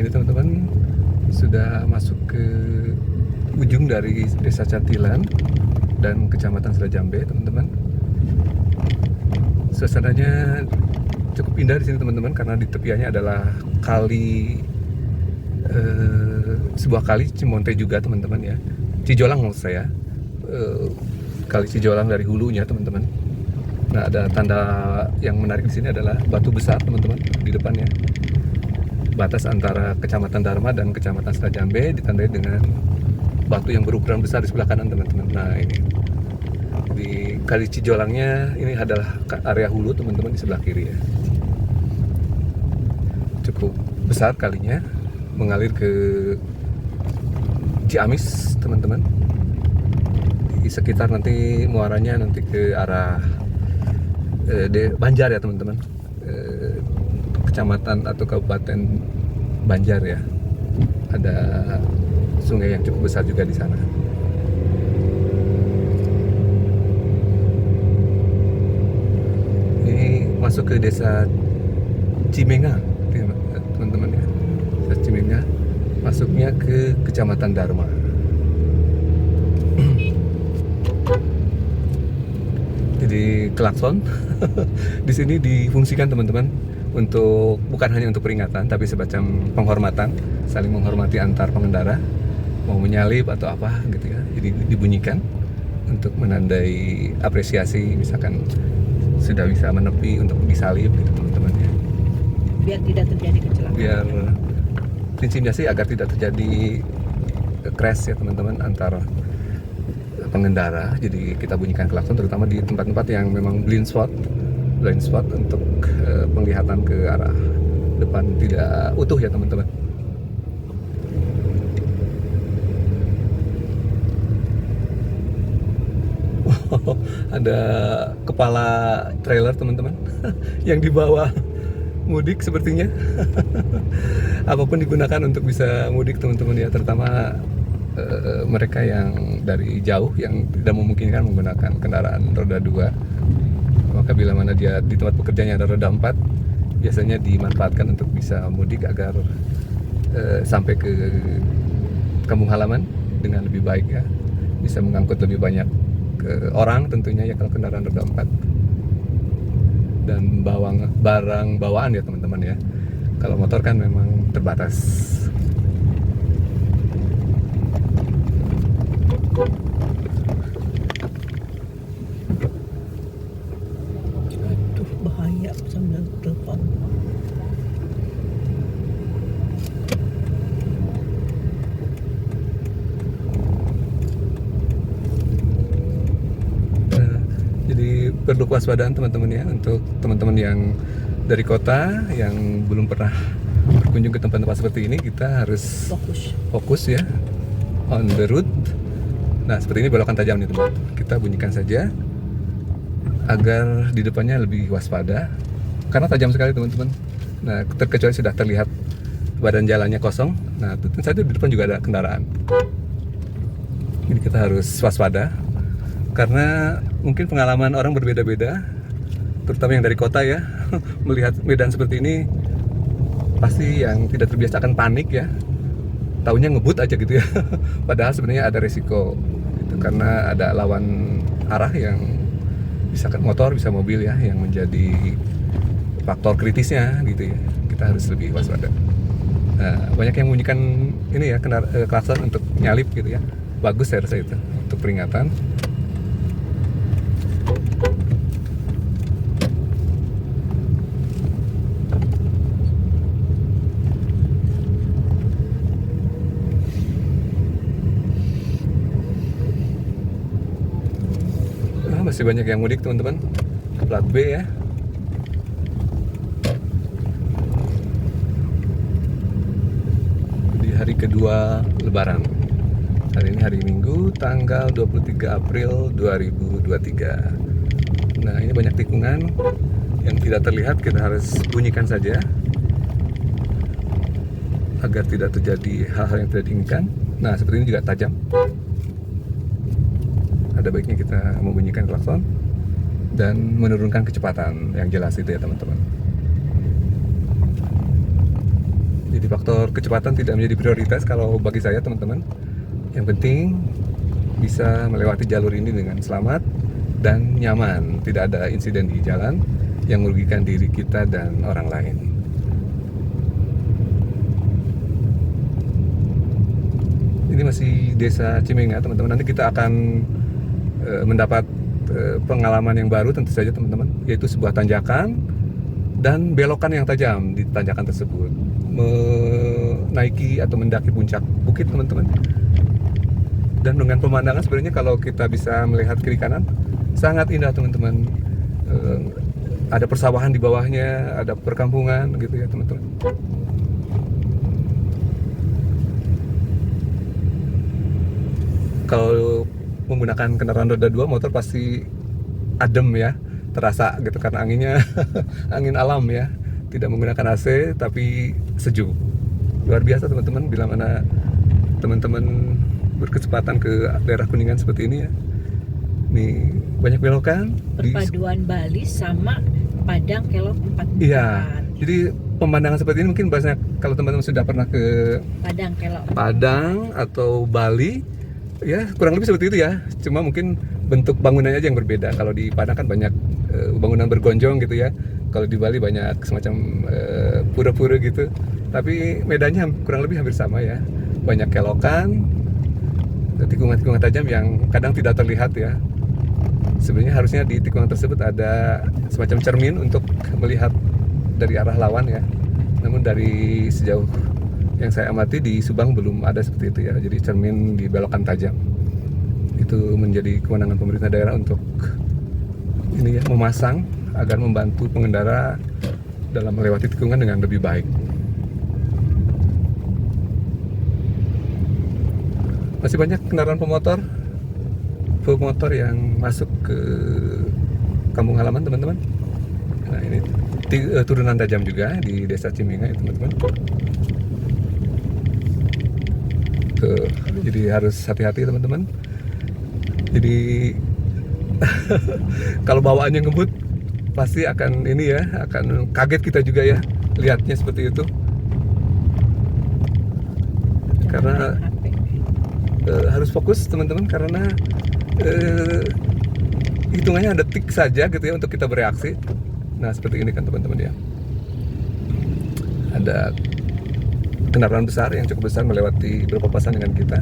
ini teman-teman sudah masuk ke ujung dari Desa Catilan dan Kecamatan Selajambe, teman-teman. Suasananya cukup indah di sini, teman-teman, karena di tepiannya adalah kali sebuah kali Cimonte juga, teman-teman ya. Cijolang maksud saya. Kali Cijolang dari hulunya, teman-teman. Nah, ada tanda yang menarik di sini adalah batu besar, teman-teman, di depannya. Batas antara Kecamatan Dharma dan Kecamatan Selajambe ditandai dengan batu yang berukuran besar di sebelah kanan, teman-teman. Nah, ini di Kali Cijolangnya ini adalah area hulu, teman-teman, di sebelah kiri ya. Cukup besar kalinya, mengalir ke Ciamis, teman-teman. Di sekitar nanti muaranya nanti ke arah Banjar ya, teman-teman. Kecamatan atau Kabupaten Banjar ya. Ada sungai yang cukup besar juga di sana. Ini masuk ke Desa Cimenga, teman-teman ya. Desa Cimenga, masuknya ke Kecamatan Dharma. Jadi klakson di sini difungsikan, teman-teman, untuk bukan hanya untuk peringatan, tapi semacam penghormatan, saling menghormati antar pengendara, mau menyalip atau apa gitu ya. Jadi dibunyikan untuk menandai apresiasi, misalkan sudah bisa menepi untuk disalip gitu, teman-teman ya. Biar tidak terjadi kecelakaan. Biar prinsipnya sih agar tidak terjadi crash ya, teman-teman, antar pengendara. Jadi kita bunyikan klakson terutama di tempat-tempat yang memang blind spot untuk penglihatan ke arah depan tidak utuh ya, teman-teman. Ada kepala trailer, teman-teman, yang dibawa mudik sepertinya. Apapun digunakan untuk bisa mudik, teman-teman ya, terutama mereka yang dari jauh yang tidak memungkinkan menggunakan kendaraan roda 2. Maka bila mana dia di tempat pekerjaannya ada roda 4, biasanya dimanfaatkan untuk bisa mudik agar sampai ke kampung halaman dengan lebih baik ya, bisa mengangkut lebih banyak orang tentunya ya kalau kendaraan roda 4, dan barang bawaan ya, teman-teman ya. Kalau motor kan memang terbatas. Aduh, bahaya sambil telepon. Jadi perlu kewaspadaan, teman-teman ya, untuk teman-teman yang dari kota yang belum pernah berkunjung ke tempat-tempat seperti ini. Kita harus fokus ya, on the road. Nah, seperti ini belokan tajam nih, teman. Kita bunyikan saja agar di depannya lebih waspada, karena tajam sekali, teman-teman. Nah, terkecuali sudah terlihat badan jalannya kosong, nah tentu saja di depan juga ada kendaraan. Jadi kita harus waspada, karena mungkin pengalaman orang berbeda-beda, terutama yang dari kota ya. Melihat medan seperti ini, pasti yang tidak terbiasa akan panik ya, taunya ngebut aja gitu ya. Padahal sebenarnya ada resiko gitu, karena ada lawan arah yang bisa motor, bisa mobil ya, yang menjadi faktor kritisnya gitu ya. Kita harus lebih waspada. Nah, banyak yang membunyikan ini ya, klakson untuk nyalip gitu ya. Bagus saya rasa itu untuk peringatan. Masih banyak yang mudik, teman-teman. Plat B ya. Di hari kedua Lebaran. Hari ini hari Minggu, tanggal 23 April 2023. Nah, ini banyak tikungan yang tidak terlihat, kita harus bunyikan saja agar tidak terjadi hal-hal yang tidak diinginkan. Nah, seperti ini juga tajam. Ada baiknya kita membunyikan klakson dan menurunkan kecepatan yang jelas itu ya, teman-teman. Jadi faktor kecepatan tidak menjadi prioritas kalau bagi saya teman-teman. Yang penting bisa melewati jalur ini dengan selamat dan nyaman. Tidak ada insiden di jalan yang merugikan diri kita dan orang lain. Ini masih Desa Cimenga teman-teman. Nanti kita akan mendapat pengalaman yang baru tentu saja teman-teman, yaitu sebuah tanjakan dan belokan yang tajam di tanjakan tersebut, menaiki atau mendaki puncak bukit teman-teman. Dan dengan pemandangan sebenarnya kalau kita bisa melihat kiri kanan sangat indah teman-teman. Ada persawahan di bawahnya, ada perkampungan gitu ya teman-teman. Kalau menggunakan kendaraan roda 2 motor pasti adem ya, terasa gitu karena anginnya angin alam ya, tidak menggunakan AC tapi sejuk, luar biasa teman-teman. Bila mana teman-teman berkesempatan ke daerah Kuningan seperti ini ya, nih banyak belokan Perpaduan Bali sama Padang Kelok 44. Iya, jadi pemandangan seperti ini mungkin banyak kalau teman-teman sudah pernah ke Padang Kelok. Padang atau Bali ya, kurang lebih seperti itu ya, cuma mungkin bentuk bangunannya aja yang berbeda. Kalau di Padang kan banyak bangunan bergonjong gitu ya, kalau di Bali banyak semacam pura-pura gitu, tapi medannya kurang lebih hampir sama ya. Banyak kelokan, tikungan-tikungan tajam yang kadang tidak terlihat ya. Sebenarnya harusnya di tikungan tersebut ada semacam cermin untuk melihat dari arah lawan ya, namun dari sejauh yang saya amati di Subang belum ada seperti itu ya. Jadi cermin di belokan tajam itu menjadi kewenangan pemerintah daerah untuk ini ya, memasang agar membantu pengendara dalam melewati tikungan dengan lebih baik. Masih banyak kendaraan pemotor yang masuk ke kampung halaman teman-teman. Nah ini turunan tajam juga di Desa Cimenga ya teman-teman. Jadi harus hati-hati teman-teman. Jadi kalau bawaannya ngebut pasti akan ini ya, akan kaget kita juga ya lihatnya seperti itu. Karena harus fokus teman-teman, karena hitungannya detik saja gitu ya untuk kita bereaksi. Nah seperti ini kan teman-teman ya, ada kendaraan besar yang cukup besar melewati berpapasan dengan kita.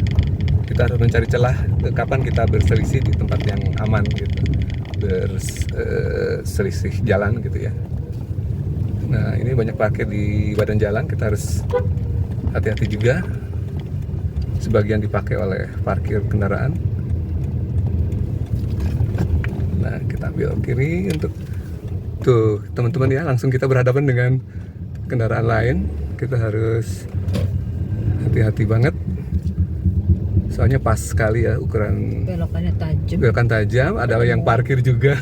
Kita harus mencari celah kapan kita berselisih di tempat yang aman gitu, berselisih jalan gitu ya. Nah ini banyak parkir di badan jalan, kita harus hati-hati juga. Sebagian dipakai oleh parkir kendaraan. Nah kita ambil kiri untuk tuh teman-teman ya, langsung kita berhadapan dengan kendaraan lain. Kita harus hati-hati banget, soalnya pas sekali ya ukuran Belokannya tajam. belokan tajam, ada yang parkir juga.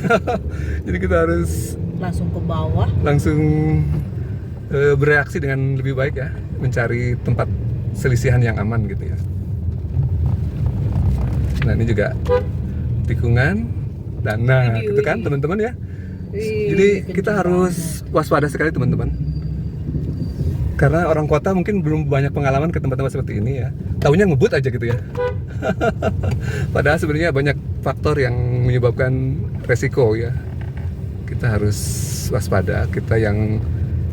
Jadi kita harus Langsung ke bawah. langsung bereaksi dengan lebih baik ya, mencari tempat selisihan yang aman gitu ya. Nah ini juga tikungan dan nah gitu kan teman-teman ya. Jadi kita harus waspada sekali teman-teman, karena orang kota mungkin belum banyak pengalaman ke tempat-tempat seperti ini ya, taunya ngebut aja gitu ya. Padahal sebenarnya banyak faktor yang menyebabkan resiko ya. Kita harus waspada. Kita yang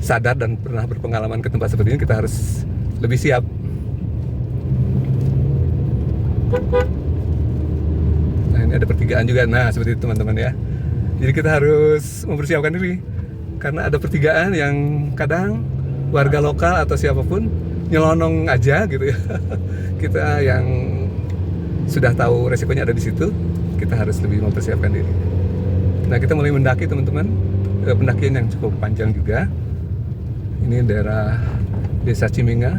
sadar dan pernah berpengalaman ke tempat seperti ini, kita harus lebih siap. Nah ini ada pertigaan juga, nah seperti itu teman-teman ya. Jadi kita harus mempersiapkan diri, karena ada pertigaan yang kadang warga lokal atau siapapun nyelonong aja gitu ya. Kita yang sudah tahu resikonya ada di situ, kita harus lebih mempersiapkan diri. Nah kita mulai mendaki teman-teman, pendakian yang cukup panjang juga. Ini daerah Desa Cimenga,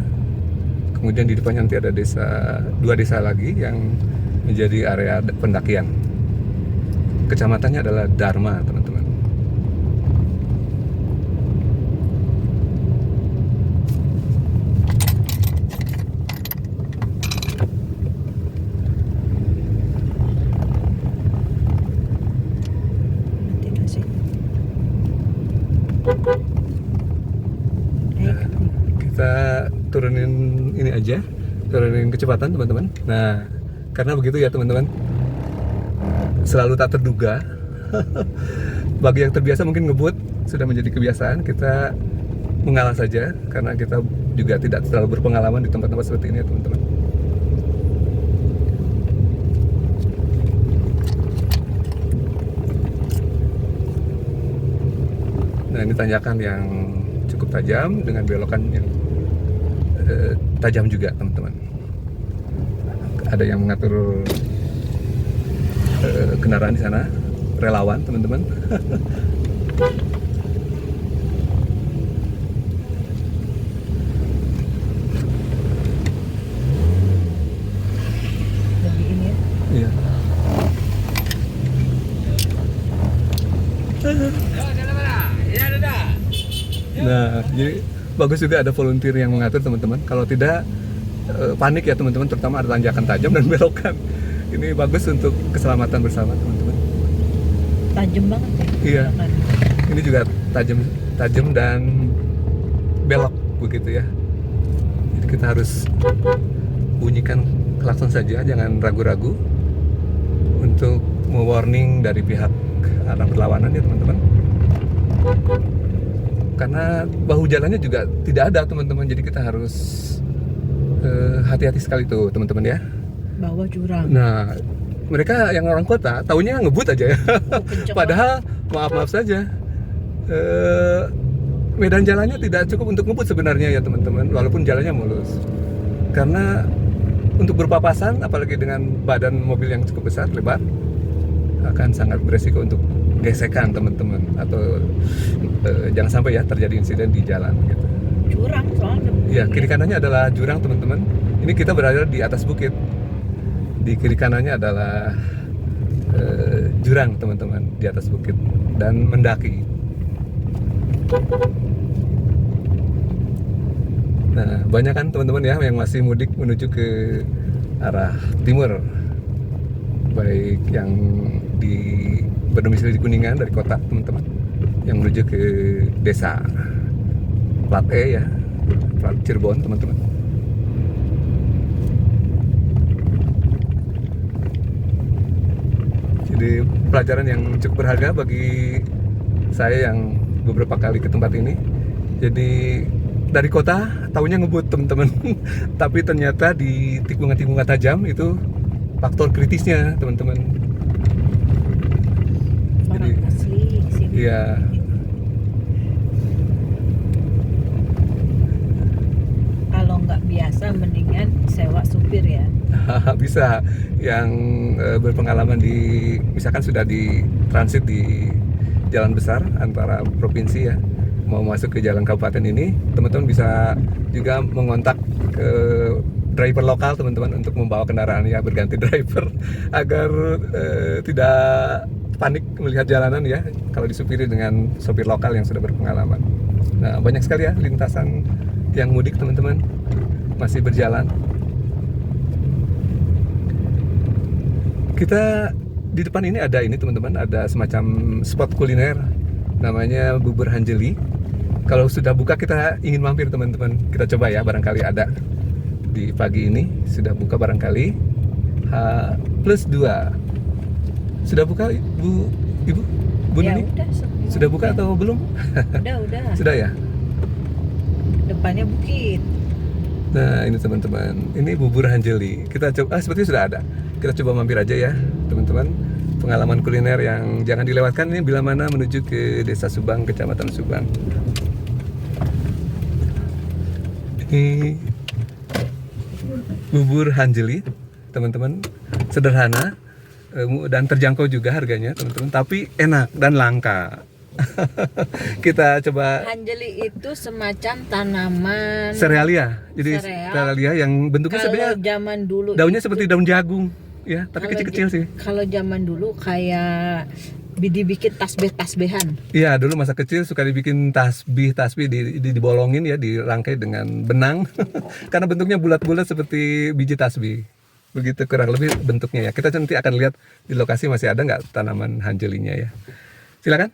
kemudian di depannya nanti ada dua desa lagi yang menjadi area pendakian. Kecamatannya adalah Dharma teman-teman. Kita turunin ini aja, turunin kecepatan teman-teman. Nah, karena begitu ya teman-teman, selalu tak terduga. Bagi yang terbiasa mungkin ngebut sudah menjadi kebiasaan, kita mengalah saja karena kita juga tidak terlalu berpengalaman di tempat-tempat seperti ini ya teman-teman. Nah, ini tanjakan yang cukup tajam dengan belokan yang tajam juga teman-teman. Ada yang mengatur kendaraan di sana, relawan teman-teman. Jadi ini ya. Iya. Nah, jadi bagus juga ada volunteer yang mengatur teman-teman. Kalau tidak panik ya teman-teman, terutama ada tanjakan tajam dan belokan. Ini bagus untuk keselamatan bersama teman-teman. Tajam banget ya. Iya. belokan. Ini juga tajam dan belok begitu ya. Jadi kita harus bunyikan klakson saja, jangan ragu-ragu untuk mewarning dari pihak arah berlawanan ya teman-teman. Karena bahu jalannya juga tidak ada teman-teman, jadi kita harus hati-hati sekali tuh teman-teman ya. Bawah jurang. Nah, mereka yang orang kota taunya ngebut aja ya. Kenceng Padahal maaf saja, medan jalannya tidak cukup untuk ngebut sebenarnya ya teman-teman, walaupun jalannya mulus. Karena untuk berpapasan, apalagi dengan badan mobil yang cukup besar, lebar, akan sangat beresiko untuk gesekan teman-teman, atau jangan sampai ya terjadi insiden di jalan gitu. jurang soalnya. Ya, kiri kanannya adalah jurang teman-teman. Ini kita berada di atas bukit. Di kiri kanannya adalah jurang teman-teman, di atas bukit dan mendaki. Nah, banyak kan teman-teman ya yang masih mudik menuju ke arah timur, baik yang berdomisili di Kuningan dari kota teman-teman, yang menuju ke desa plat E ya, plat Cirebon teman-teman. Jadi pelajaran yang cukup berharga bagi saya yang beberapa kali ke tempat ini. Jadi dari kota taunya ngebut teman-teman, tapi ternyata di tikungan-tikungan tajam itu faktor kritisnya teman-teman. Orang asli di sini. Iya. Kalau nggak biasa mendingan sewa supir ya. Bisa yang berpengalaman misalkan sudah di transit di jalan besar antara provinsi ya, mau masuk ke jalan kabupaten ini, teman-teman bisa juga mengontak ke driver lokal teman-teman untuk membawa kendaraannya berganti driver agar tidak panik melihat jalanan ya kalau disupiri dengan sopir lokal yang sudah berpengalaman. Nah, banyak sekali ya lintasan yang mudik teman-teman masih berjalan. Kita di depan ini ada teman-teman, ada semacam spot kuliner namanya Bubur Hanjeli. Kalau sudah buka kita ingin mampir teman-teman, kita coba ya, barangkali ada di pagi ini sudah buka barangkali. H+2 sudah buka ibu Ya Nuni? udah. Sudah buka atau belum? Udah. Sudah ya. Depannya bukit. Nah, ini teman-teman, ini Bubur Hanjeli. Kita coba, sepertinya sudah ada. Kita coba mampir aja ya, teman-teman. Pengalaman kuliner yang jangan dilewatkan ini bila mana menuju ke Desa Subang, Kecamatan Subang. Ini Bubur Hanjeli, teman-teman. Sederhana dan terjangkau juga harganya, teman-teman. Tapi enak dan langka. Kita coba. Hanjeli itu semacam tanaman Serealia. Jadi Sereal. serealia yang bentuknya kalau sebenarnya zaman dulu daunnya itu, seperti daun jagung ya, tapi kalau kecil-kecil sih. Kalau zaman dulu kayak dibikin tasbih-tasbihan. Iya, dulu masa kecil suka dibikin tasbih dibolongin ya, dirangkai dengan benang. Karena bentuknya bulat-bulat seperti biji tasbih. Begitu kurang lebih bentuknya ya. Kita nanti akan lihat di lokasi masih ada nggak tanaman hanjelinya ya. Silakan.